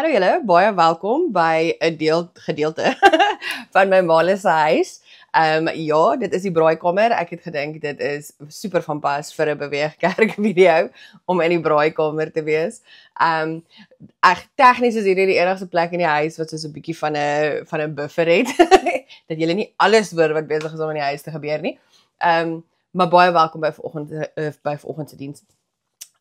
Hallo julle, baie welkom by 'n gedeelte van my ma se huis. Ja, dit is die braaikamer. Ek het gedink dit is super van pas vir 'n beweegkerk video om in die braaikamer te wees. Tegnies is hierdie die enigste plek in die huis wat soos 'n bietjie van 'n buffer het. Dat julle nie alles hoor wat besig is om in die huis te gebeur nie. Maar baie welkom by vanoggend se diens.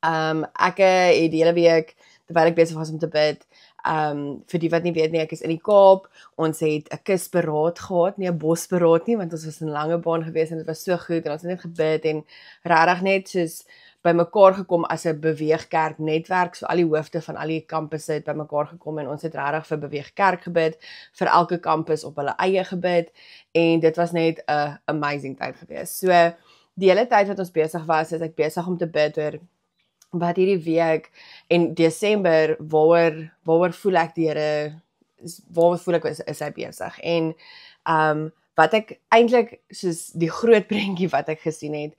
Ek het die hele week terwyl ek besig was om te bid, vir die wat nie weet nie, ek is in die Kaap, ons het 'n kusberaad gehad, nie 'n bosberaad nie, want ons was in Langebaan gewees en dit was so goed en ons het net gebid en regtig net soos by mekaar gekom as 'n beweegkerk netwerk, so al die hoofde van al die kampusse het by mekaar gekom en ons het regtig vir beweegkerk gebid, vir elke kampus op hulle eie gebid en dit was net 'n amazing tyd gewees. So die hele tyd wat ons besig was, is ek besig om te bid oor wat hierdie week en Desember waaroor voel ek die Here is hy besig en wat ek eintlik soos die groot prentjie wat ek gesien het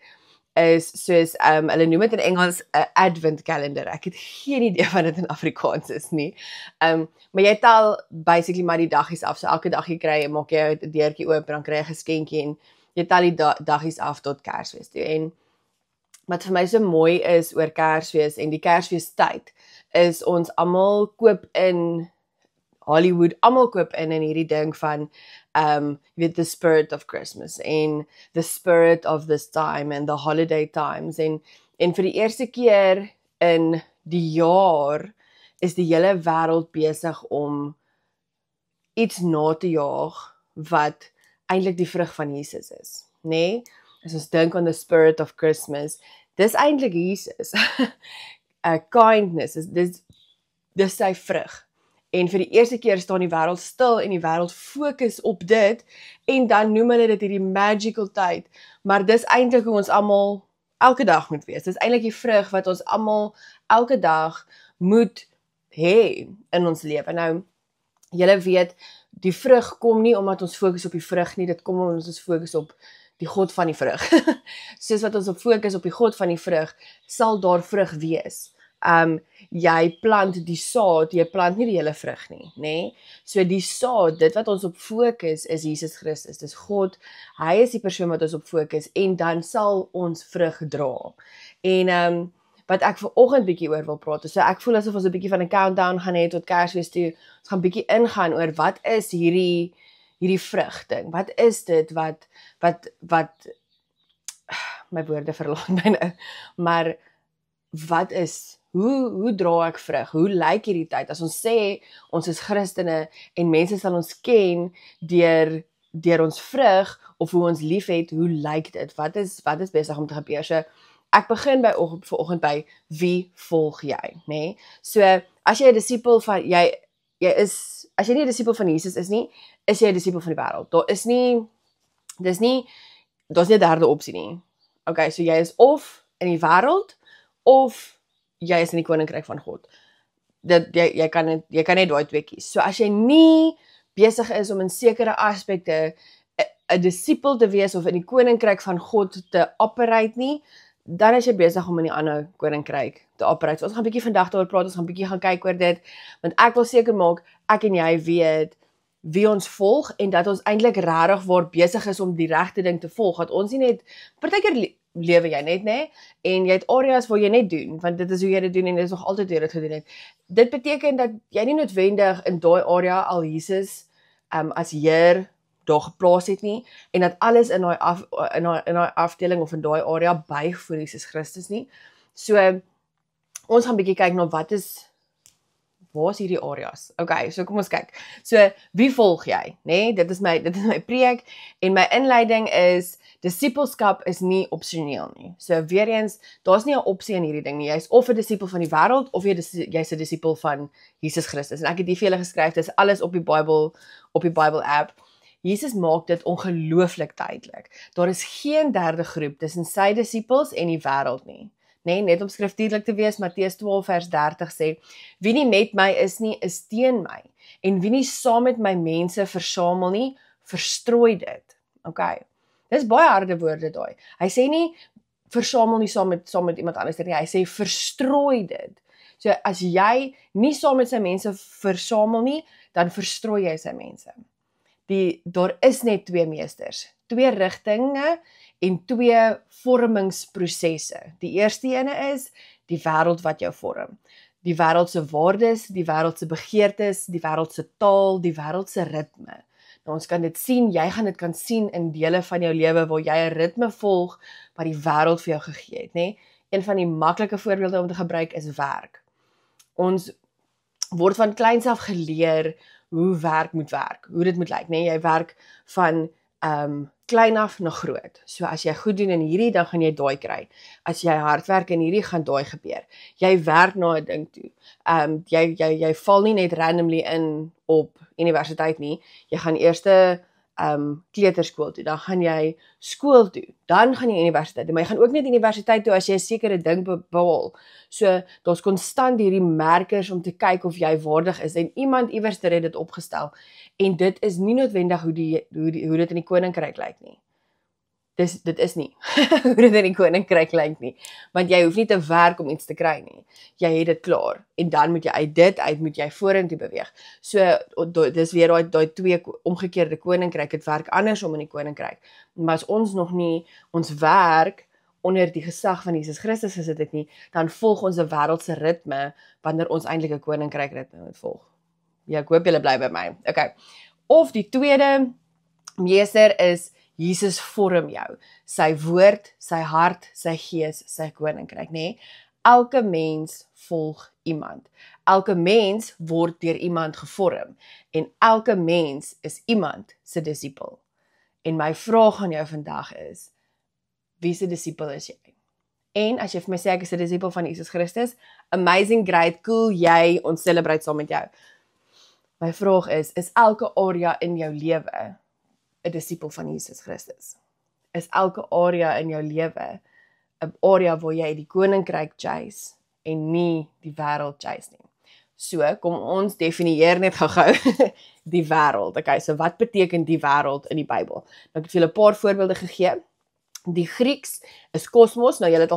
is soos hulle noem dit in Engels 'n advent calendar. Ek het geen idee wat dit in Afrikaans is nie. Maar jy tel basically maar die daggies af. So elke dag jy kry, maak jy 'n deurtjie oop en dan kry jy 'n geskenkie en jy tel die daggies af tot Kersfees toe. En wat vir my so mooi is oor Kersfees en die Kersfeestyd is ons almal koop in Hollywood, almal koop in hierdie ding van jy weet the spirit of Christmas en the spirit of this time and the holiday times en vir die eerste keer in die jaar is die hele wêreld besig om iets na te jaag wat eintlik die vrug van Jesus is, nê? Nee? As ons dink aan the spirit of Christmas, dis eintlik Jesus. Kindness, dis sy vrug. En vir die eerste keer staan die wêreld stil en die wêreld fokus op dit en dan noem hulle dit hierdie magical tyd. Maar dis eintlik hoe ons almal elke dag moet wees. Dis eintlik die vrug wat ons almal elke dag moet hê in ons lewe. Nou, julle weet, die vrug kom nie omdat ons fokus op die vrug nie, dit kom omdat ons fokus op die God van die vrug. Soos wat ons op fokus op die God van die vrug, sal daar vrug wees. Jy plant die saad, jy plant nie die hele vrug nie, nê? So die saad, dit wat ons op fokus is Jesus Christus. Dis God, hy is die persoon wat ons op fokus en dan sal ons vrug dra. En wat ek vanoggend bietjie oor wil praat, so ek voel asof ons 'n bietjie van 'n countdown gaan hê tot Kersfees toe. Ons gaan bietjie ingaan oor wat is hierdie vrug ding. Wat is dit wat my woorde verlaat my nou. Maar wat is hoe dra ek vrug? Hoe lyk hierdie tyd? As ons sê ons is Christene en mense sal ons ken deur ons vrug of hoe ons liefhet, hoe lyk dit? Wat is besig om te gebeur? So ek begin vanoggend by wie volg jy, nê? Nee? So as jy 'n disipel van as jy nie 'n disipel van Jesus is nie, is jy 'n disipel van die wêreld. Daar's nie 'n derde opsie nie. Okay, so jy is of in die wêreld of jy is in die koninkryk van God. Jy kan net daai twee kies. So as jy nie besig is om in sekere aspekte 'n disipel te wees of in die koninkryk van God te operate nie, dan is jy besig om in die ander koninkryk te operate. So ons gaan 'n bietjie vandag daaroor praat, ons gaan 'n bietjie gaan kyk oor dit, want ek wil seker maak ek en jy weet wie ons volg en dat ons eintlik regtig waar besig is om die regte ding te volg. Dat ons nie net partykeer lewe jy net, nê? En jy het areas waar jy net doen, want dit is hoe jy dit doen en dit is nog altyd hoe jy dit gedoen het. Dit beteken dat jy nie noodwendig in daai area al Jesus as Heer daar geplaas het nie en dat alles in daai afdeling of in daai area buig voor Jesus Christus nie. So ons gaan 'n bietjie kyk na waar is hierdie areas? Okay, so kom ons kyk. So wie volg jy, nê? Dit is my preek en my inleiding is disipelskap is nie opsioneel nie. So weer eens, daar's nie 'n opsie in hierdie ding nie. Jy's of 'n disipel van die wêreld of jy's 'n disipel van Jesus Christus. En ek het hier vir julle geskryf, dis alles op die Bible app. Jesus maak dit ongelooflik duidelik. Daar is geen derde groep tussen sy disipels en die wêreld nie. Nee, net om skriftuurlik te wees, Matteus 12 vers 30 sê, wie nie met my is nie, is teen my. En wie nie saam met my mense versamel nie, verstrooi dit. Okay. Dis baie harde woorde daai. Hy sê nie, versamel nie saam met iemand anders nie. Hy sê verstrooi dit. So as jy nie saam met sy mense versamel nie, dan verstrooi jy sy mense. Daar is net 2 meesters, 2 rigtinge en 2 vormingsprosesse. Die eerste ene is die wêreld wat jou vorm. Die wêreld se waardes, die wêreld se begeertes, die wêreld se taal, die wêreld se ritme. Nou, ons kan dit sien, jy gaan dit kan sien in dele van jou lewe waar jy 'n ritme volg wat die wêreld vir jou gegee het, nê? Een van die maklike voorbeelde om te gebruik is werk. Ons word van kleins af geleer hoe werk moet werk, hoe dit moet lyk, nê? Jy werk van klein af na groot. So as jy goed doen in hierdie, dan gaan jy daai kry. As jy hard werk in hierdie, gaan daai gebeur. Jy werk na 'n ding toe. Jy val nie net randomly in op universiteit nie. Jy gaan eers kleuterskool toe, dan gaan jy skool toe, dan gaan jy universiteit toe, maar jy gaan ook net universiteit toe as jy 'n sekere ding behaal. So daar's konstant hierdie merkers om te kyk of jy waardig is en iemand iewers het dit opgestel en dit is nie noodwendig hoe dit in die koninkryk lyk nie. Dit is nie hoe dit in die koninkryk lyk nie, want jy hoef nie te werk om iets te kry nie. Jy het dit klaar en dan moet jy uit dit moet jy vorentoe beweeg. So dis weer daai 2 omgekeerde koninkryk, dit werk andersom in die koninkryk. Maar as ons nog nie ons werk onder die gesag van Jesus Christus gesit het nie, dan volg ons 'n wêreldse ritme wanneer ons eintlik 'n koninkryk ritme moet volg. Ja, ek hoop julle bly by my. Okay. Of die tweede meester is Jesus vorm jou, sy woord, sy hart, sy gees, sy koninkryk, nê? Elke mens volg iemand. Elke mens word deur iemand gevorm en elke mens is iemand se disipel. En my vraag aan jou vandag is, wie se disipel is jy? En as jy vir my sê ek is 'n disipel van Jesus Christus, amazing, great, cool, jy, ons celebrate saam met jou. My vraag is elke area in jou lewe 'n disipel van Jesus Christus? Is elke area in jou lewe 'n area waar jy die koninkryk chase en nie die wêreld chase nie? So, kom ons definieer net gou-gou die wêreld. Okay, so wat beteken die wêreld in die Bybel? Nou ek het vir julle 'n paar voorbeelde gegee. Die Grieks is kosmos. Nou julle het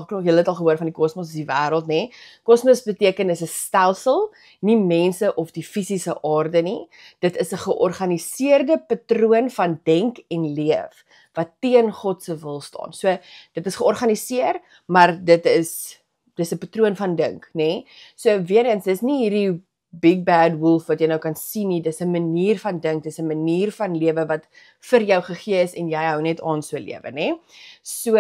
al gehoor van die kosmos is die wêreld, nê? Kosmos beteken is 'n stelsel, nie mense of die fisiese aarde nie. Dit is 'n georganiseerde patroon van denk en leef wat teen God se wil staan. So dit is georganiseer, maar dis 'n patroon van dink, nê? So weer eens, dis nie hierdie big bad wolf wat jy nou kan sien nie, dis 'n manier van dink, dis 'n manier van lewe wat vir jou gegee is en jy hou net aan so lewe, nê? So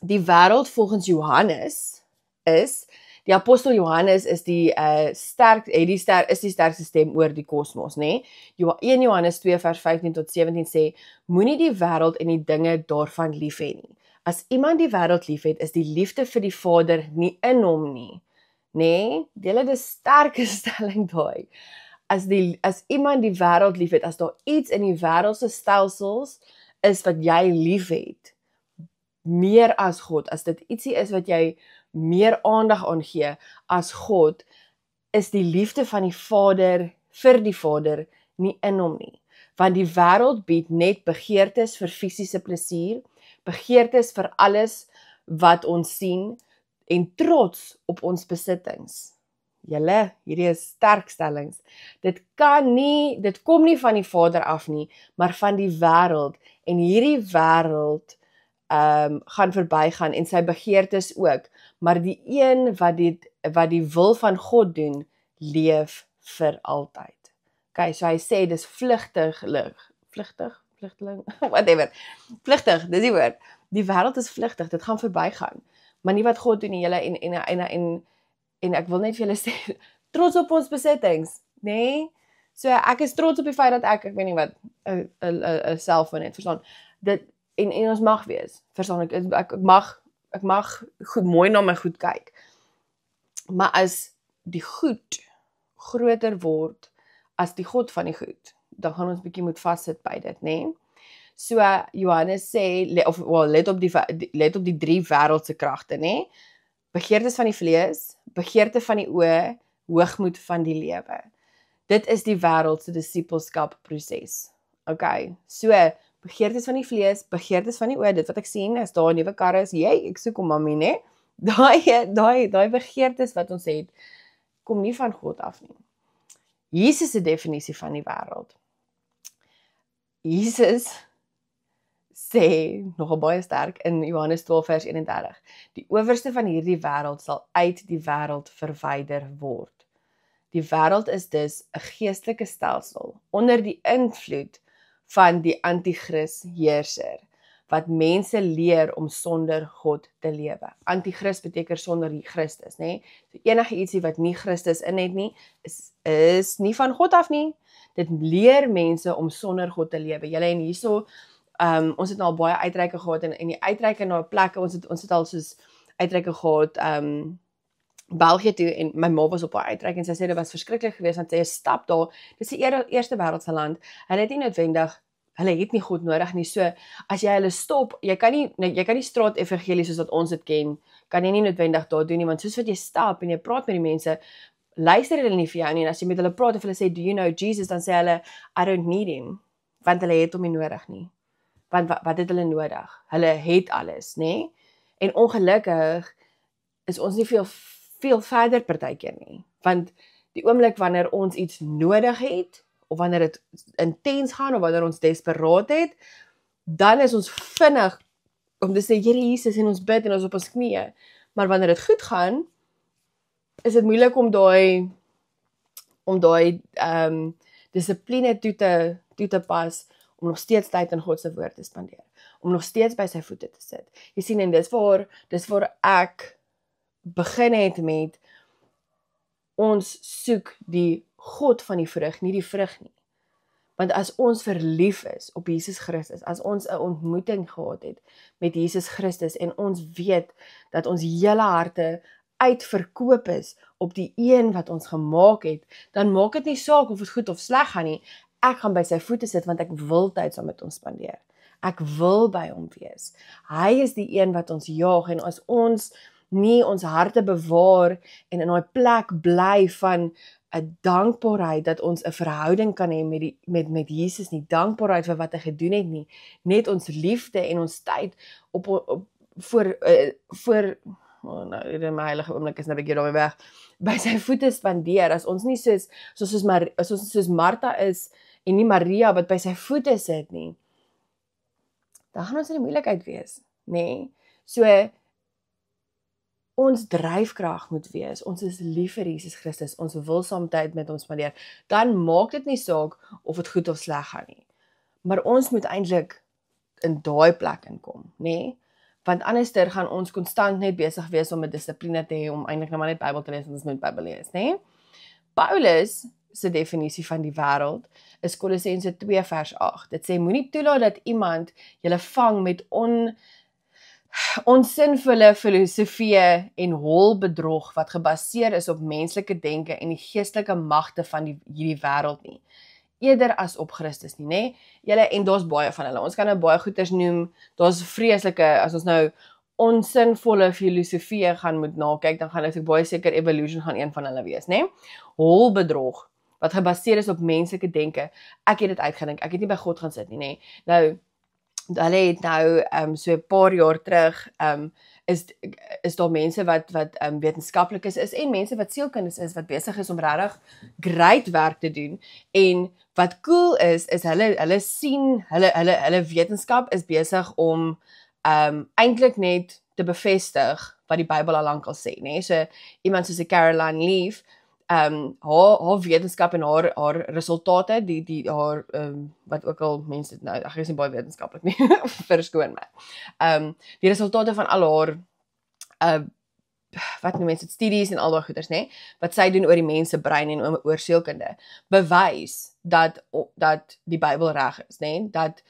die wêreld volgens Johannes die apostel Johannes is die sterkste stem oor die kosmos, nê? 1 Johannes 2 vers 15 tot 17 sê, moenie die wêreld en die dinge daarvan lief hê nie. As iemand die wêreld liefhet, is die liefde vir die Vader nie in hom nie. Nee, julle het 'n sterke stelling daai. As iemand die wêreld liefhet, as daar iets in die wêreldse stelsels is wat jy liefhet, meer as God, as dit ietsie is wat jy meer aandag aan gee as God, is die liefde van die Vader vir die Vader nie in hom nie. Want die wêreld bied net begeertes vir fisiese plesier, begeertes vir alles wat ons sien, en trots op ons besittings. Julle, hierdie is sterk stellings. Dit kom nie van die Vader af nie, maar van die wêreld. En hierdie wêreld gaan verbygaan en sy begeertes ook. Maar die een wat die wil van God doen, leef vir altyd. Okay, so hy sê dis vlugteling, whatever. Vlugtig, dis die woord. Die wêreld is vlugtig, dit gaan verbygaan. Maar nie wat God doen nie, julle en ek wil net vir julle sê, trots op ons besittings, nê? So ek is trots op die feit dat ek weet nie wat 'n selfoon het, verstaan? Dit en ons mag wees, verstaan ek mag goed mooi na my goed kyk. Maar as die goed groter word as die God van die goed, dan gaan ons bietjie moet vassit by dit, nê? So Johannes sê, let op die 3 wêreldse kragte, nê? Begeertes van die vlees, begeerte van die oë, hoogmoed van die lewe. Dit is die wêreldse disipelskap proses. Okay, so begeertes van die vlees, begeertes van die oë, dit wat ek sien, as daar 'n nuwe kar is, ek soek hom mami, né? Daai begeertes wat ons het, kom nie van God af nie. Jesus se definisie van die wêreld. Jesus sê nogal baie sterk in Johannes 12 vers 31. Die owerste van hierdie wêreld sal uit die wêreld verwyder word. Die wêreld is dus 'n geestelike stelsel onder die invloed van die anti-kris heerser wat mense leer om sonder God te lewe. Anti-kris beteken sonder die Christus, né? So enige ietsie wat nie Christus in het nie, is nie van God af nie. Dit leer mense om sonder God te lewe. Julle en hierso ons het nou al baie uitreike gehad en die uitreike na plekke, ons het al soos uitreike gehad België toe en my ma was op haar uitreik en sy sê dit was verskriklik geweest want sy stap daar, dis die eerste wêreldse land. Hulle het nie noodwendig, hulle het nie God nodig nie. So as jy hulle stop, jy kan nie straat evangelie soos wat ons dit ken, kan jy nie noodwendig daar doen nie, want soos wat jy stap en jy praat met die mense, luister hulle nie vir jou nie, en as jy met hulle praat of hulle sê, do you know Jesus, dan sê hulle, I don't need him, want hulle het hom nie nodig nie. Want wat het hulle nodig? Hulle het alles, né? En ongelukkig is ons nie veel verder partykeer nie. Want die oomblik wanneer ons iets nodig het, of wanneer dit intens gaan, of wanneer ons desperaat het, dan is ons vinnig om te sê, Here Jesus, en ons bid en ons op ons knieë. Maar wanneer dit goed gaan, is dit moeilik om daai dissipline toe te pas, om nog steeds tyd in God se woord te spandeer, om nog steeds by sy voete te sit. Jy sien, en dis waar ek begin het met, ons soek die God van die vrug, nie die vrug nie. Want as ons verlief is op Jesus Christus, as ons 'n ontmoeting gehad het met Jesus Christus, en ons weet dat ons hele harte uitverkoop is op die een wat ons gemaak het, dan maak dit nie saak of dit goed of sleg gaan nie. Ek gaan by sy voete sit, want ek wil tyd saam met hom spandeer. Ek wil by hom wees. Hy is die een wat ons jaag, en as ons nie ons harte bewaar en in daai plek bly van 'n dankbaarheid dat ons 'n verhouding kan hê met Jesus nie, dankbaarheid vir wat hy gedoen het nie, net ons liefde en ons tyd nou my heilige oomblik is nou 'n bietjie daarmee weg, by sy voete spandeer, as ons nie soos Martha is en nie Maria wat by sy voete sit nie, dan gaan ons in die moeilikheid wees, nê? So ons dryfkrag moet wees, ons is lief vir Jesus Christus, ons wil saam tyd met hom spandeer, dan maak dit nie saak of dit goed of sleg gaan nie. Maar ons moet eintlik in daai plek inkom, nê? Want anderster gaan ons konstant net besig wees om 'n dissipline te hê, om eintlik nou maar net Bybel te lees, en ons moet Bybel lees, nê? Paulus se definisie van die wêreld is Kolossense 2 vers 8. Dit sê, moenie toelaat dat iemand julle vang met onsinvolle filosofieë en hol bedrog wat gebaseer is op menslike denke en die geestelike magte van hierdie wêreld nie. Eerder as op Christus nie, nê? Julle, en daar's baie van hulle. Ons kan nou baie goeters noem. Daar's vreeslike, as ons nou onsinvolle filosofieë gaan moet nakyk, dan gaan ek baie seker evolution gaan een van hulle wees, nê? Hol bedrog wat gebaseer is op menslike denke. Ek het dit uitgedink. Ek het nie by God gaan sit nie, nê? Nou hulle het nou so 'n paar jaar terug is daar mense wat wetenskaplikes is en mense wat sielkundiges is wat besig is om regtig great werk te doen, en wat cool is hulle sien hulle wetenskap is besig om eintlik net te bevestig wat die Bybel al lank al sê, nê? So iemand soos Caroline Leaf, haar wetenskap en haar resultate, haar wat ook al mense nou, ek is nie baie wetenskaplik nie, verskoon my. Die resultate van al haar wat noem mense dit, studies en al daai goeders, nê, wat sy doen oor die mens se brein en oor sielkunde, bewys dat die Bybel reg is, nê, dat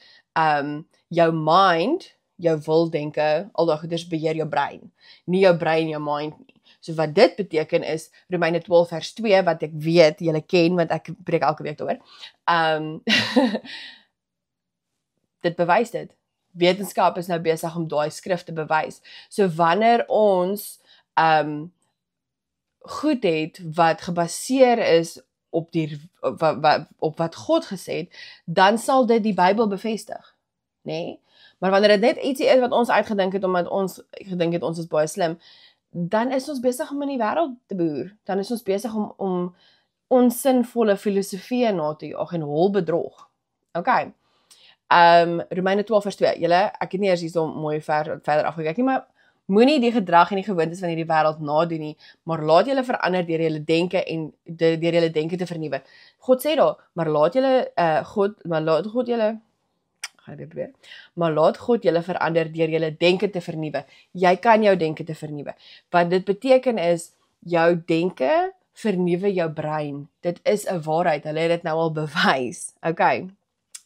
jou mind, jou wildenke, al daai goeders beheer jou brein, nie jou brein jou mind nie. So wat dit beteken is, Romeine 12 vers 2, wat ek weet, julle ken, want ek preek elke week daaroor, dit bewys dit. Wetenskap is nou besig om daai skrif te bewys. So wanneer ons goed het, wat gebaseer is op wat God gesê het, dan sal dit die Bybel bevestig. nê? Maar wanneer dit net ietsie is wat ons uitgedink het omdat ons gedink het ons is baie slim, dan is ons besig om in die wêreld te boer. Dan is ons besig om onsinvolle filosofieë na te jaag en holbedrog. Okay. Romeine 12 vers 2. Julle, ek het nie eers hierso mooi verder afgekyk nie, maar moenie die gedrag en die gewoontes van hierdie wêreld nadoen nie, maar laat julle verander deur julle denke en deur julle denke te vernuwe. God sê daar, maar laat God julle verander deur julle denke te vernuwe. Jy kan jou denke te vernuwe. Wat dit beteken is, jou denke vernuwe jou brein. Dit is 'n waarheid. Hulle het dit nou al bewys. Okay.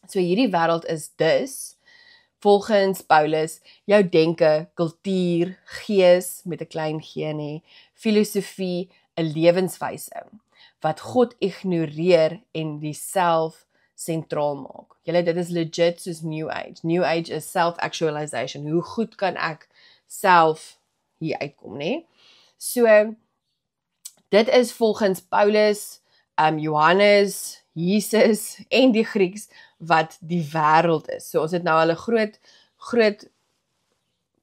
So hierdie wêreld is dus, volgens Paulus, jou denke, kultuur, gees, met 'n klein g nê, filosofie, 'n lewenswyse, wat God ignoreer en die self sentraal maak. Julle, dit is legit soos New Age. New Age is self-actualization. Hoe goed kan ek self hier uitkom, nê? So, dit is volgens Paulus, Johannes, Jesus en die Grieks wat die wêreld is. So ons het nou al 'n groot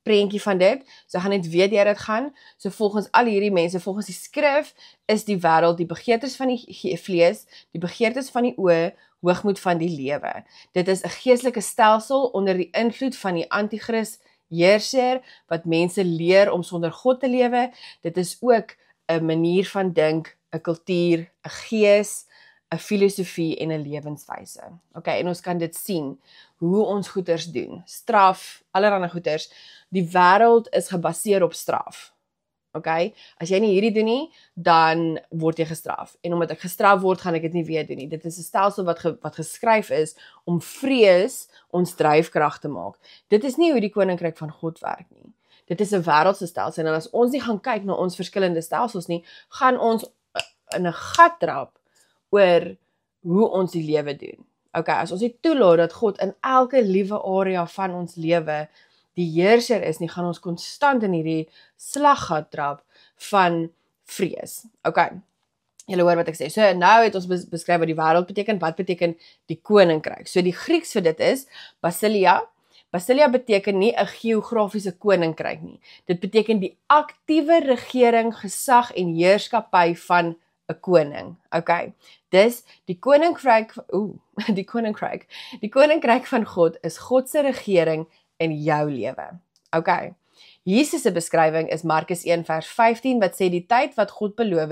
prentjie van dit. So gaan net weet jy dit gaan. So volgens al hierdie mense, volgens die skrif, is die wêreld die begeertes van die vlees, die begeertes van die oë, hoogmoed van die lewe. Dit is 'n geestelike stelsel onder die invloed van die anti-kris heerser wat mense leer om sonder God te lewe. Dit is ook 'n manier van dink, 'n kultuur, 'n gees, 'n filosofie en 'n lewenswyse. Okay, en ons kan dit sien hoe ons goeders doen. Straf, allerlei goeders. Die wêreld is gebaseer op straf. Okay? As jy nie hierdie doen nie, dan word jy gestraf. En omdat ek gestraf word, gaan ek dit nie weer doen nie. Dit is 'n stelsel wat geskryf is om vrees ons dryfkrag te maak. Dit is nie hoe die koninkryk van God werk nie. Dit is 'n wêreldse stelsel en as ons nie gaan kyk na ons verskillende stelsels nie, gaan ons in 'n gat trap oor hoe ons die lewe doen. Okay, as ons nie toelaat dat God in elke liewe area van ons lewe die heerser is nie, gaan ons konstant in hierdie slaggat trap van vrees. Okay, julle hoor wat ek sê. So nou het ons beskryf wat die wêreld beteken, wat beteken die koninkryk. So die Grieks vir dit is Basilia. Basilia beteken nie 'n geografiese koninkryk nie. Dit beteken die aktiewe regering, gesag en heerskappy van 'n koning. Okay. Dis die koninkryk van God is God se regering in jou lewe. Okay. Jesus se beskrywing is Markus 1 vers 15 wat sê die tyd wat God beloof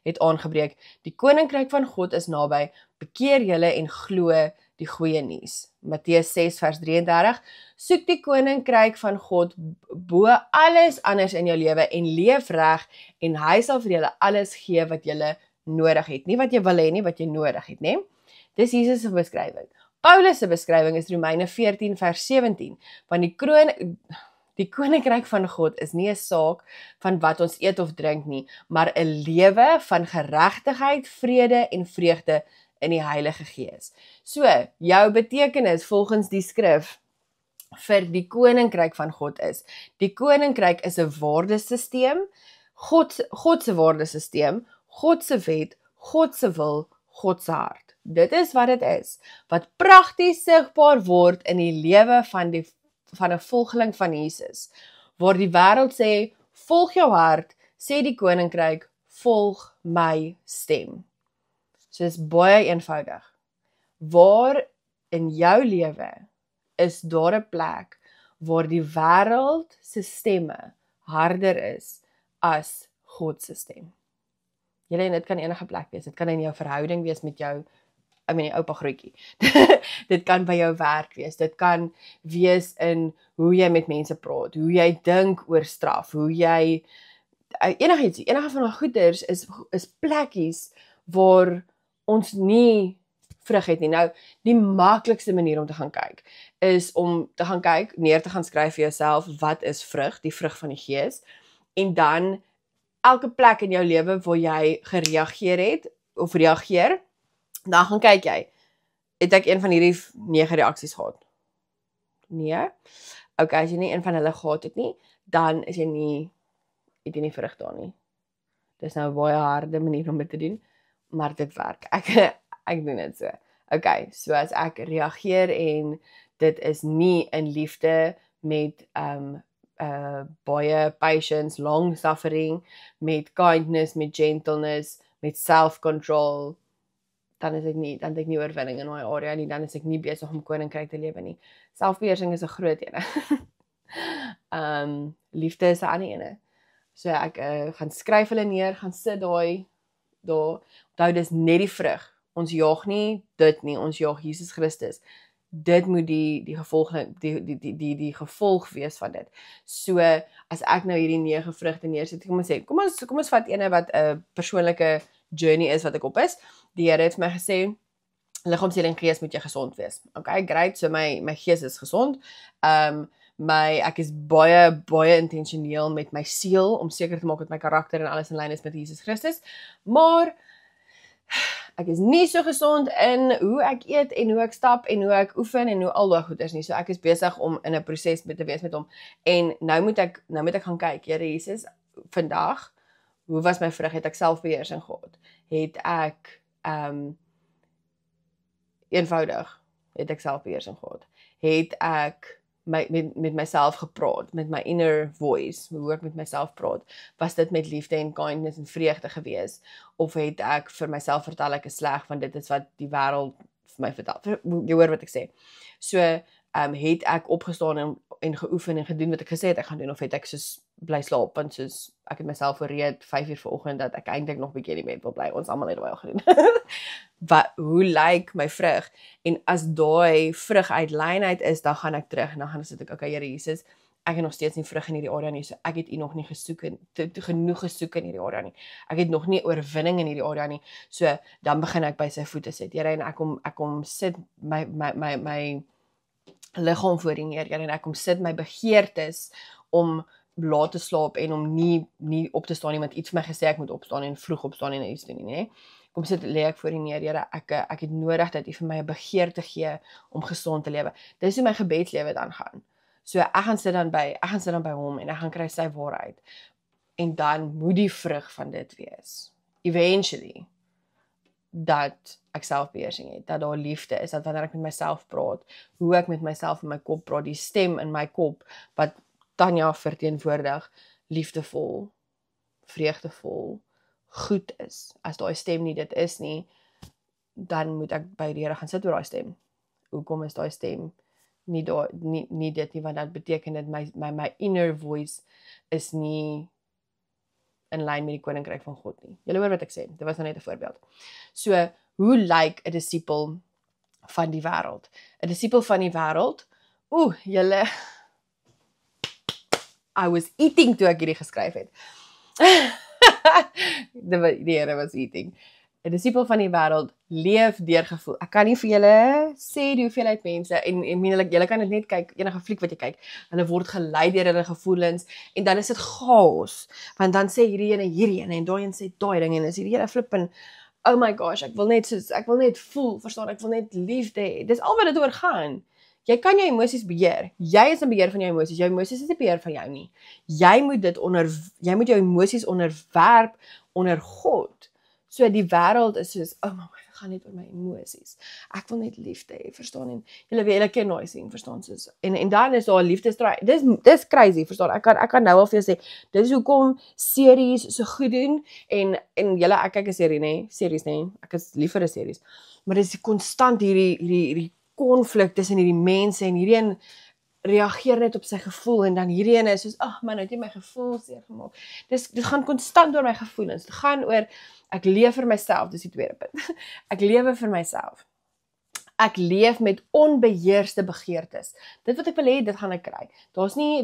het aangebreek. Die koninkryk van God is naby. Bekeer julle en glo die goeie nuus. Matteus 6 vers 33. Soek die koninkryk van God bo alles anders in jou lewe en leef reg en hy sal vir julle alles gee wat julle nodig het. Nie wat jy wil hê nie, wat jy nodig het, nê? Dis Jesus se beskrywing. Paulus se beskrywing is Romeine 14 vers 17. Want die koninkryk van God is nie 'n saak van wat ons eet of drink nie, maar 'n lewe van geregtigheid, vrede en vreugde in die Heilige Gees. So, jou betekenis volgens die skrif vir die koninkryk van God is, die koninkryk is 'n waardesisteem, God se waardesisteem, God se wet, God se wil, God se hart. Dit is wat dit is, wat prakties sigbaar word in die lewe van 'n volgeling van Jesus, waar die wêreld sê, volg jou hart, sê die koninkryk, volg my stem. So is baie eenvoudig. Waar in jou lewe is daar 'n plek waar die wêreld se stemme harder is as God se stem? Julle, en dit kan enige plek wees. Dit kan in jou verhouding wees met jou, die oupa grootjie. Dit kan by jou werk wees. Dit kan wees in hoe jy met mense praat, hoe jy dink oor straf, hoe jy enige van die goeders is plekkies waar ons nie vrug het nie. Nou, die maklikste manier om te gaan kyk is om te gaan kyk, neer te gaan skryf vir jouself, wat is vrug, die vrug van die Gees, en dan elke plek in jou lewe waar jy gereageer het, of reageer, dan gaan kyk jy, het ek een van hierdie 9 reaksies gehad? Nee? Okay, as jy nie een van hulle gehad het nie, dan is jy nie, het jy nie vrug daar nie. Dis nou 'n baie harde manier om dit te doen, maar dit werk. Ek doen dit so. Okay, so as ek reageer en dit is nie in liefde met baie patience, long suffering, met kindness, met gentleness, met self-control, dan het ek nie oorwinning in my area nie, dan is ek nie besig om koninkryk te lewe nie. Selfbeheersing is 'n groot ene. Liefde is 'n ander ene. So ek gaan skryf hulle neer, gaan sit daar. Onthou, dis net die vrug. Ons jaag nie dit nie, ons jaag Jesus Christus. Dit moet die gevolg wees van dit. So as ek nou hierdie 9 vrugte neersit, kom ons vat ene wat 'n persoonlike journey is wat ek op is. Die Here het vir my gesê, liggaam, siel en gees moet jy gesond wees. Okay, great. So my gees is gesond. Ek is baie intentioneel met my siel om seker te maak dat my karakter en alles in lyn is met Jesus Christus. Maar ek is nie so gesond in hoe ek eet en hoe ek stap en hoe ek oefen en hoe al daai goeders nie. So ek is besig om in 'n proses te wees met hom. En nou moet ek gaan kyk, Here Jesus, vandag, hoe was my vrug? Het ek selfbeheersing gehad? Het ek eenvoudig het ek selfbeheersing gehad? Het ek met myself gepraat, met my inner voice, hoe ek met myself praat, was dit met liefde en kindness en vreugde gewees, of het ek vir myself vertel ek is sleg, want dit is wat die wêreld vir my vertel, jy hoor wat ek sê. So, het ek opgestaan en geoefen en gedoen wat ek gesê het ek gaan doen, of het ek soos bly slaap, want soos ek het myself oorreed 5 uur vanoggend dat ek eintlik nog 'n bietjie in die bed wil bly, ons almal het daai al gedoen. Hoe lyk my vrug? En as daai vrug uit lynheid is, dan gaan ek terug en dan gaan sit ek, okay, Here Jesus, ek het nog steeds nie vrug in hierdie area nie, so ek het U nog nie genoeg gesoek in hierdie area nie. Ek het nog nie oorwinning in hierdie area nie. So dan begin ek by sy voete sit. Here, en ek kom sit my liggaam voor U neer, Here, en ek kom sit my begeertes om laat te slaap en om nie op te staan nie, want iets vir my gesê ek moet opstaan en vroeg opstaan en iets doen nie, nee. Kom sit, lê ek voor U neer, Here, ek het nodig dat U vir my 'n begeerte gee om gesond te lewe. Dis hoe my gebedslewe dan gaan. So ek gaan sit dan by hom en ek gaan kry sy waarheid. En dan moet die vrug van dit wees, eventually, dat ek selfbeheersing het, dat daar liefde is, dat wanneer ek met myself praat, hoe ek met myself in my kop praat, die stem in my kop, wat Tanya verteenwoordig, liefdevol, vreugdevol, goed is. As daai stem nie dit is nie, dan moet ek by die Here gaan sit oor daai stem. Hoekom is daai stem nie dit nie, want dat beteken dit my inner voice is nie in lyn met die koninkryk van God nie. Julle hoor wat ek sê, dit was nou net 'n voorbeeld. So, hoe lyk 'n disipel van die wêreld? 'n Disipel van die wêreld, julle, I was eating toe ek hierdie geskryf het. Die Here was eating. 'n Disipel van die wêreld leef deur gevoel. Ek kan nie vir julle sê die hoeveelheid mense, en julle kan dit net kyk, enige fliek wat jy kyk, hulle word gelei deur hulle gevoelens, en dan is dit chaos, want dan sê hierdie ene, en daai een sê daai ding, en is hierdie hele flip, en oh my gosh, ek wil net voel, verstaan, ek wil net liefde hê. Dis al wat dit oor gaan. Jy kan jou emosies beheer. Jy is in beheer van jou emosies. Jou emosies is nie beheer van jou nie. Jy moet jou emosies onderwerp onder God. So die wêreld is soos, dit gaan net oor my emosies. Ek wil net liefde hê, verstaan? En julle ken daai sien, verstaan? Soos, en dan is daar liefdesstryd. Dis crazy, verstaan? Ek kan nou al vir jou sê, dis hoekom series so goed doen, en julle, ek kyk 'n serie, nê? Series, nê? Ek is lief vir 'n series. Maar dis konstant hierdie konflik tussen hierdie mense, en hierdie een reageer net op sy gevoel, en dan hierdie ene is soos, man, nou het jy my gevoel seer gemaak. Dit gaan konstant oor my gevoelens. Dit gaan oor, ek leef vir myself, dis die tweede punt. Ek lewe vir myself. Ek leef met onbeheerste begeertes. Dit wat ek wil hê, dit gaan ek kry. Daar's nie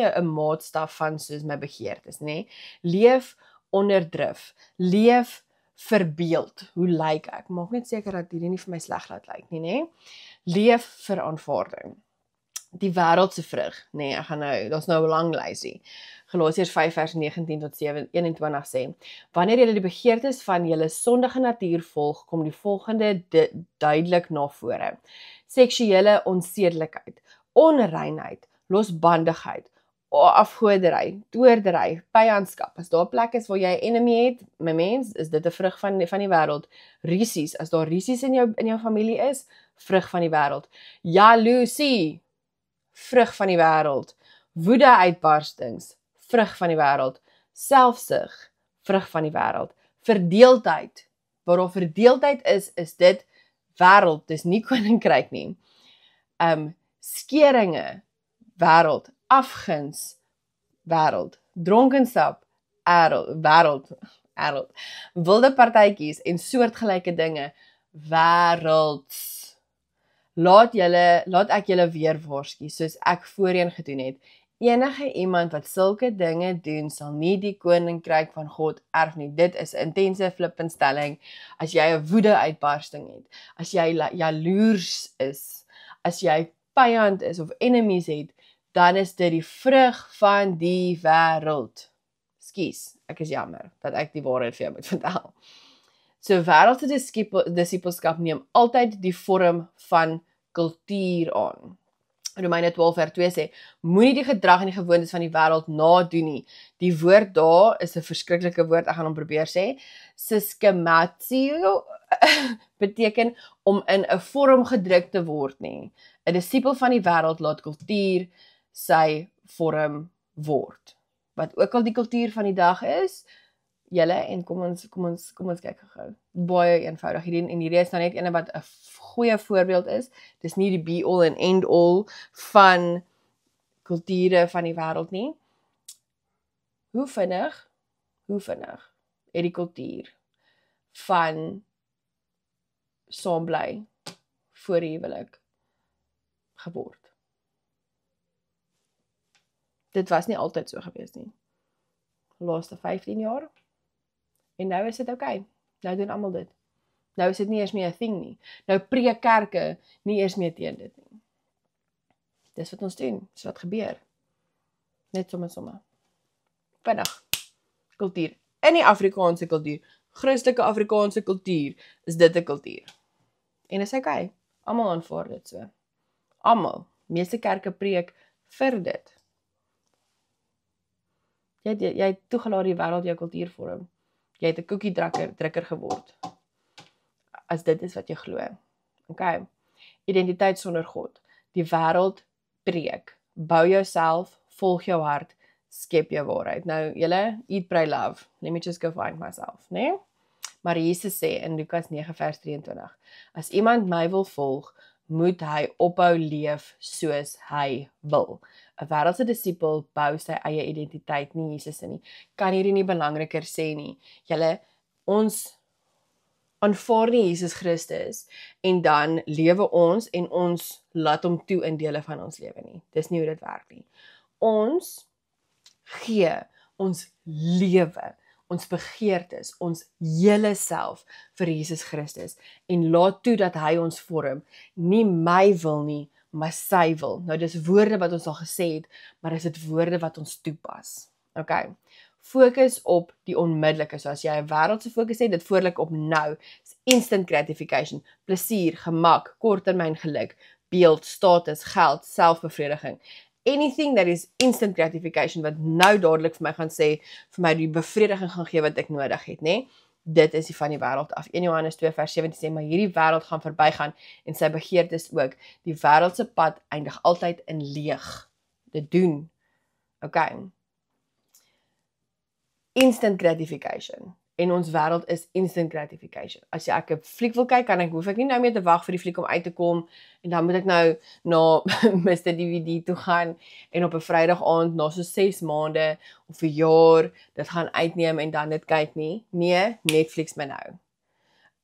'n maatstaf van soos my begeertes, nê? Leef onder drif. Leef verbeeld. Hoe lyk ek? Maak net seker dat hierdie nie vir my sleg laat lyk nie, nê? Leef vir aanvaarding. Die wêreld se vrug, nê, ek gaan nou, daar's nou 'n lang lysie. Galasiërs 5 vers 19 tot 21 sê, wanneer julle die begeertes van julle sondige natuur volg, kom die volgende duidelik na vore. Seksuele onsedelikheid, onreinheid, losbandigheid, afgoderry, toordery, vyandskap. As daar 'n plek is waar jy 'n enemy het, my mens, is dit 'n vrug van die wêreld. Rusies, as daar rusies in jou familie is, vrug van die wêreld. Jaloesie, vrug van die wêreld. Woede-uitbarstings, vrug van die wêreld. Selfsug, vrug van die wêreld. Verdeeldheid, waar daar verdeeldheid is dit wêreld, dis nie koninkryk nie. Skeringe, wêreld. Afguns, wêreld. Dronkenskap, wêreld. Wilde partytjies en soortgelyke dinge, wêreld. Laat ek julle weer waarsku, soos ek voorheen gedoen het. Enige iemand wat sulke dinge doen, sal nie die koninkryk van God erf nie. Dit is 'n intense flippenstelling. As jy 'n woede-uitbarsting het, as jy jaloers is, as jy vyand is of enemies het, dan is dit die vrug van die wêreld. Skus, ek is jammer dat ek die waarheid vir jou moet vertel. So wêreldse disippelskap neem altyd die vorm van kultuur aan. Romeine 12:2 sê, moenie die gedrag en die gewoontes van die wêreld nadoen nie. Die woord daar is 'n verskriklike woord, ek gaan hom probeer sê. Systematio beteken om in 'n vorm gedruk te word nie. 'n Disipel van die wêreld laat kultuur sy vorm word. Wat ook al die kultuur van die dag is, julle, en kom ons kyk gou. Baie eenvoudig. Hierdie is nou net een wat 'n goeie voorbeeld is. Dis nie die be all and end all van kulture van die wêreld nie. Hoe vinnig het die kultuur van saam bly voor die huwelik geword? Dit was nie altyd so gewees nie. Laaste 15 jaar. En nou is dit okay. Nou doen almal dit. Nou is dit nie eers meer 'n ding nie. Nou preek kerke nie eers meer teen dit nie. Dis wat ons doen. Dis wat gebeur. Net sommer. Vinnig. Kultuur. In die Afrikaanse kultuur, Christelike Afrikaanse kultuur, is dit 'n kultuur. En is okay. Almal aanvaar dit so. Almal. Meeste kerke preek vir dit. Jy het toegelaat die wêreld jou kultuur vorm. Jy het 'n koekie drukker geword. As dit is wat jy glo. Okay. Identiteit sonder God. Die wêreld preek. Bou jouself, volg jou hart, skep jou waarheid. Nou, julle, eat, pray, love. Let me just go find myself, né? Maar Jesus sê in Lukas 9:23, as iemand my wil volg, moet hy ophou leef soos hy wil. 'n Wêreldse disipel bou sy eie identiteit, nie Jesus nie. Kan hierdie nie belangriker sê nie. Julle, ons aanvaar nie Jesus Christus en dan lewe ons en ons laat hom toe in dele van ons lewe nie. Dis nie hoe dit werk nie. Ons gee ons lewe, ons begeertes, ons hele self vir Jesus Christus en laat toe dat hy ons vorm. Nie my wil nie, maar sy wil. Nou dis woorde wat ons al gesê het, maar is dit woorde wat ons toepas. Okay. Fokus op die onmiddellike. So as jy 'n wêreldse fokus het, dit voorlik op nou. Instant gratification, plesier, gemak, korttermyn geluk, beeld, status, geld, selfbevrediging. Anything that is instant gratification wat nou dadelik vir my gaan sê, vir my die bevrediging gaan gee wat ek nodig het, né? Dit is die van die wêreld af. 1 Johannes 2:17 sê, maar hierdie wêreld gaan verbygaan en sy begeertes ook. Die wêreldse pad eindig altyd in leeg. Dit doen. Okay. Instant gratification. En ons wêreld is instant gratification. As ek 'n fliek wil kyk, hoef ek nie nou meer te wag vir die fliek om uit te kom en dan moet ek nou na Mr. DVD toe gaan en op 'n Vrydag aand na so 6 maande of 'n jaar dit gaan uitneem en dan dit kyk nie. Nee, Netflix my nou.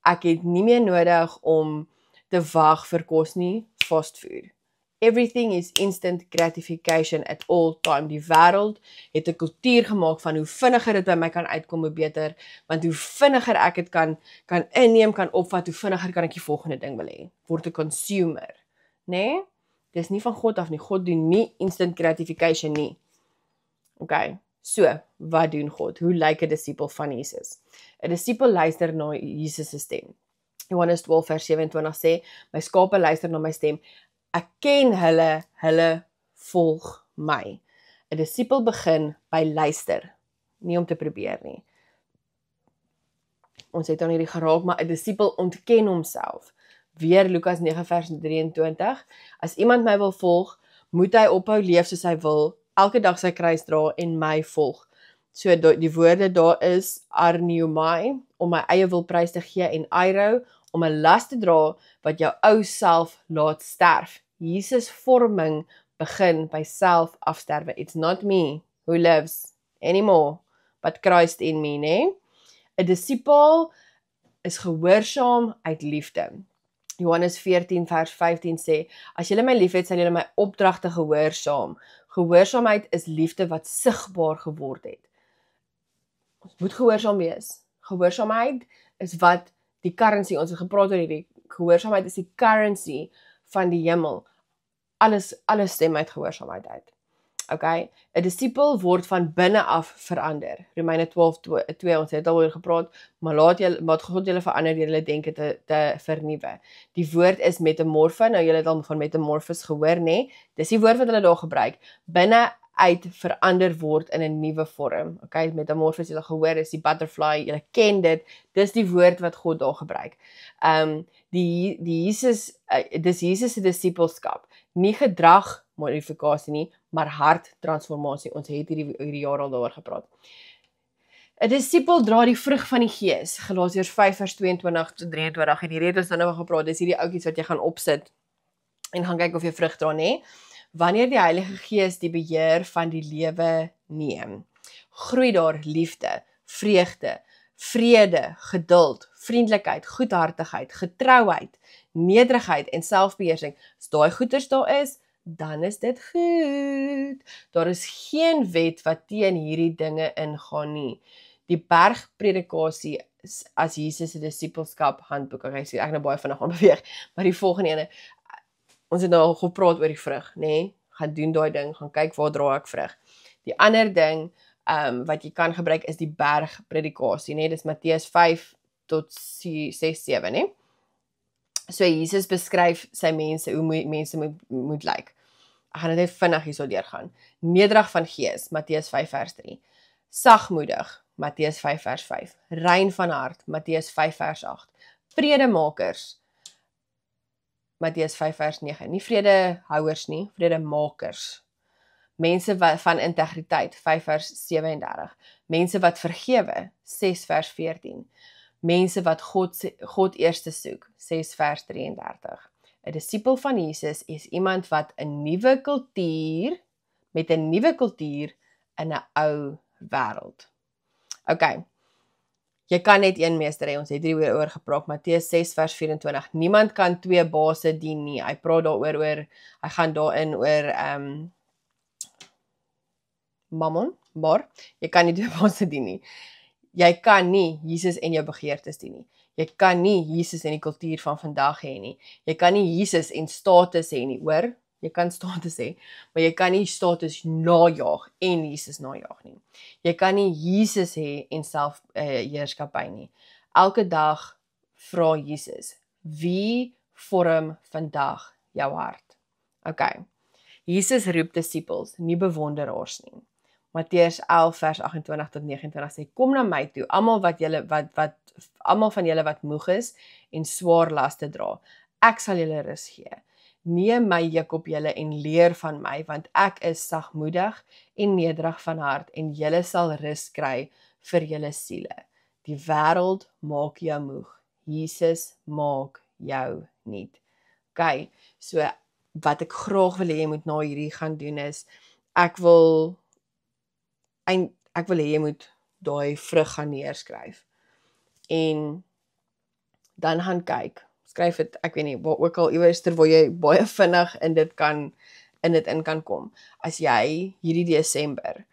Ek het nie meer nodig om te wag vir kos nie, fast food. Everything is instant gratification at all time. Die wêreld het 'n kultuur gemaak van hoe vinniger dit by my kan uitkom, hoe beter, want hoe vinniger ek dit kan inneem, kan opvat, hoe vinniger kan ek die volgende ding wil hê. Word 'n consumer, né? Dis nie van God af nie. God doen nie instant gratification nie. Okay. So, wat doen God? Hoe lyk 'n disipel van Jesus? 'n Disipel luister na Jesus se stem. Johannes 12:27 sê, my skape luister na my stem. Ek ken hulle volg my. 'n disipel begin by luister, nie om te probeer nie. Ons het dan hierdie geraak, maar 'n disipel ontken homself. Weer Lukas 9 vers 23, as iemand my wil volg, moet hy ophou leef soos hy wil, elke dag sy kruis dra en my volg. So die woorde daar is arniomai, om my eie wilprys te gee, en airo, om 'n las te dra wat jou ou self laat sterf. Jesus vorming begin by self afsterwe. It's not me who lives anymore, but Christ in me, né? 'n disipel is gehoorsaam uit liefde. Johannes 14 vers 15 sê, as julle my liefhet, sal julle my opdragte gehoorsaam. Gehoorsaamheid is liefde wat sigbaar geword het. Ons moet gehoorsaam wees. Gehoorsaamheid is wat die currency, ons het gepraat oor hierdie, gehoorsaamheid is die currency van die hemel. Alles stem uit gehoorsaamheid uit. Okay? 'n disipel word van binne af verander. Romeine 12:2, ons het daaroor gepraat, maar laat God julle verander deur julle denke te vernuwe. Die woord is metamorfe, nou julle het al van metamorphos gehoor, nê? Dis die woord wat hulle daar gebruik. Binne uit verander word in 'n nuwe vorm. Okay, metamorphos julle gehoor is die butterfly, julle ken dit. Dis die woord wat God daar gebruik. Dis Jesus se disipelskap. Nie gedragmodifikasie nie, maar harttransformasie. Ons het hierdie jaar al daaroor gepraat. 'n disipel dra die vrug van die Gees. Galasiërs 5 vers 22 tot 23 en hierdie het ons dan nou gepraat. Dis hierdie ouetjies wat jy gaan opsit en gaan kyk of jy vrug dra, nê? Wanneer die Heilige Gees die beheer van die lewe neem, groei daar liefde, vreugde, vrede, geduld, vriendelikheid, goedhartigheid, getrouheid, nederigheid en selfbeheersing. As daai goeders daar is, dan is dit goed. Daar is geen wet wat teen hierdie dinge ingaan nie. Die bergpredikasie as Jesus se disipelskap handboek. Ek sê ek nou baie vinnig aan beweeg, maar die volgende ene, ons het nou al gepraat oor die vrug, nê? Gaan doen daai ding, gaan kyk waar dra ek vrug. Die ander ding wat jy kan gebruik is die bergpredikasie, nê? Dis Matteus 5 tot 6-7, nê? So Jesus beskryf sy mense, hoe mense moet lyk. Ek gaan dit net vinnig hierso deurgaan. Nederig van gees, Matteus 5 vers 3. Sagmoedig, Matteus 5 vers 5. Rein van hart, Matteus 5 vers 8. Vredemakers, Matteus 5 vers 9. Nie vredehouers nie, vredemakers. Mense van integriteit, 5 vers 37. Mense wat vergewe, 6 vers 14. Mense wat God eerste soek, 6 vers 33. 'n disipel van Jesus is iemand wat 'n nuwe kultuur, met 'n nuwe kultuur in 'n ou wêreld. Okay. Jy kan net een meester hê, ons het hieroor gepraat, Matteus 6 vers 24. Niemand kan twee baase dien nie. Hy praat daaroor hy gaan daarin oor mammon, maar jy kan nie twee baase dien nie. Jy kan nie Jesus en jou begeertes dien nie. Jy kan nie Jesus en die kultuur van vandag hê nie. Jy kan nie Jesus en status hê nie, hoor? Jy kan status hê, maar jy kan nie status najaag en Jesus najaag nie. Jy kan nie Jesus hê en self heerskappy nie. Elke dag vra Jesus, wie vorm vandag jou hart? Okay. Jesus roep disippels, nie bewonderaars nie. Matteus 11 vers 28 tot 29 sê, kom na my toe, almal van julle wat moeg is en swaar laste dra. Ek sal julle rus gee. Neem my juk op julle en leer van my, want ek is sagmoedig en nederig van hart en julle sal rus kry vir julle siele. Die wêreld maak jou moeg. Jesus maak jou nuut. Okay, so wat ek graag wil hê jy moet na hierdie gaan doen is, ek wil hê jy moet daai vrug gaan neerskryf. En dan gaan kyk. Skryf dit, ek weet nie, waar ook al iewers ter waar jy baie vinnig in dit in kan kom. As jy hierdie Desember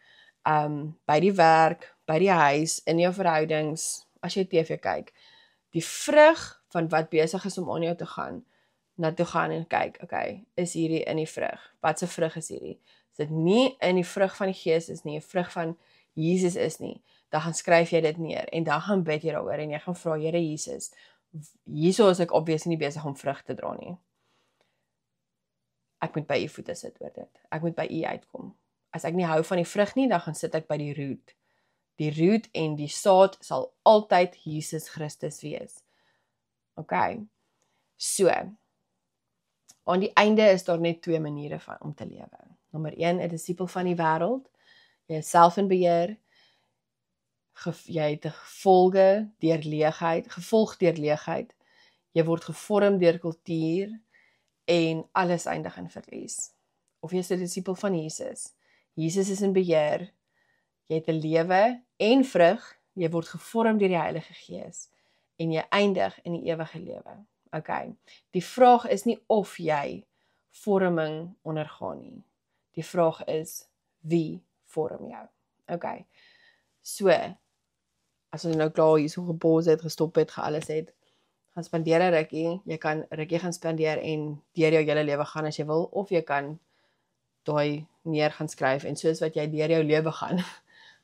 by die werk, by die huis, in jou verhoudings, as jy TV kyk, die vrug van wat besig is om aan jou te gaan, na toe gaan en kyk, okay, is hierdie in die vrug? Wat se vrug is hierdie? As dit nie in die vrug van die Gees is nie, 'n vrug van Jesus is nie, dan gaan skryf jy dit neer en dan gaan bid jy daaroor en jy gaan vra, Here Jesus, hierso is ek obviously nie besig om vrug te dra nie. Ek moet by u voete sit oor dit. Ek moet by u uitkom. As ek nie hou van die vrug nie, dan gaan sit ek by die root. Die root en die saad sal altyd Jesus Christus wees. OK. So, aan die einde is daar net 2 maniere om te lewe. Nommer 1, 'n disipel van die wêreld. Jy is self in beheer. Jy het 'n gevolg deur leegheid. Jy word gevorm deur kultuur en alles eindig in verlies. Of jy is 'n disipel van Jesus. Jesus is in beheer. Jy het 'n lewe en vrug. Jy word gevorm deur die Heilige Gees en jy eindig in die ewige lewe. OK. Die vraag is nie of jy vorming ondergaan nie. Die vraag is wie vorm jou. OK. So, as ons nou klaar hier so gepause het, gestop het, alles het, gaan spandeer 'n rukkie. Jy kan 'n rukkie gaan spandeer en deur jou hele lewe gaan as jy wil, of jy kan daai neer gaan skryf en soos wat jy deur jou lewe gaan,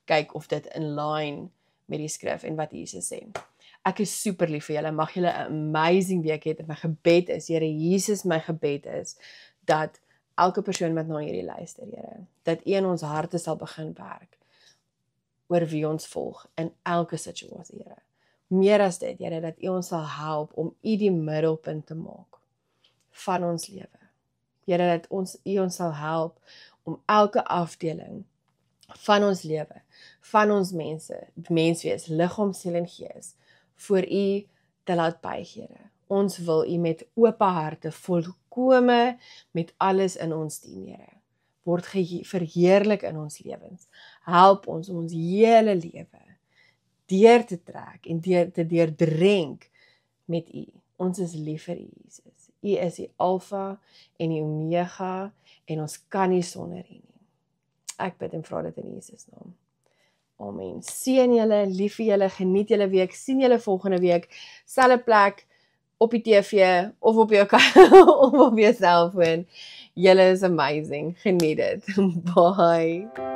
kyk of dit in lyn met die skrif en wat Jesus sê. Ek is super lief vir julle. Mag julle 'n amazing week hê. My gebed is, Here Jesus, my gebed is dat elke persoon wat na hierdie luister, Here, dat U in ons harte sal begin werk oor wie ons volg in elke situasie, Here. Meer as dit, Here, dat U ons sal help om U die middelpunt te maak van ons lewe. Here, dat U ons sal help om elke afdeling van ons lewe, van ons menswees, liggaam, siel en gees, voor U te laat buig, Here. Ons wil U met oop harte, volkome met alles in ons dien, Here. Word verheerlik in ons lewens. Help ons om ons hele lewe deur te trek en te deurdrenk met U. Ons is lief vir U, Jesus. U is die Alfa en die Omega en ons kan nie sonder U nie. Ek bid en vra dit in Jesus naam. Amen. Seën julle, lief vir julle, geniet julle week, sien julle volgende week, selfde plek, op die TV, of op jou of op jou selfoon. Julle is amazing. Geniet dit. Bye.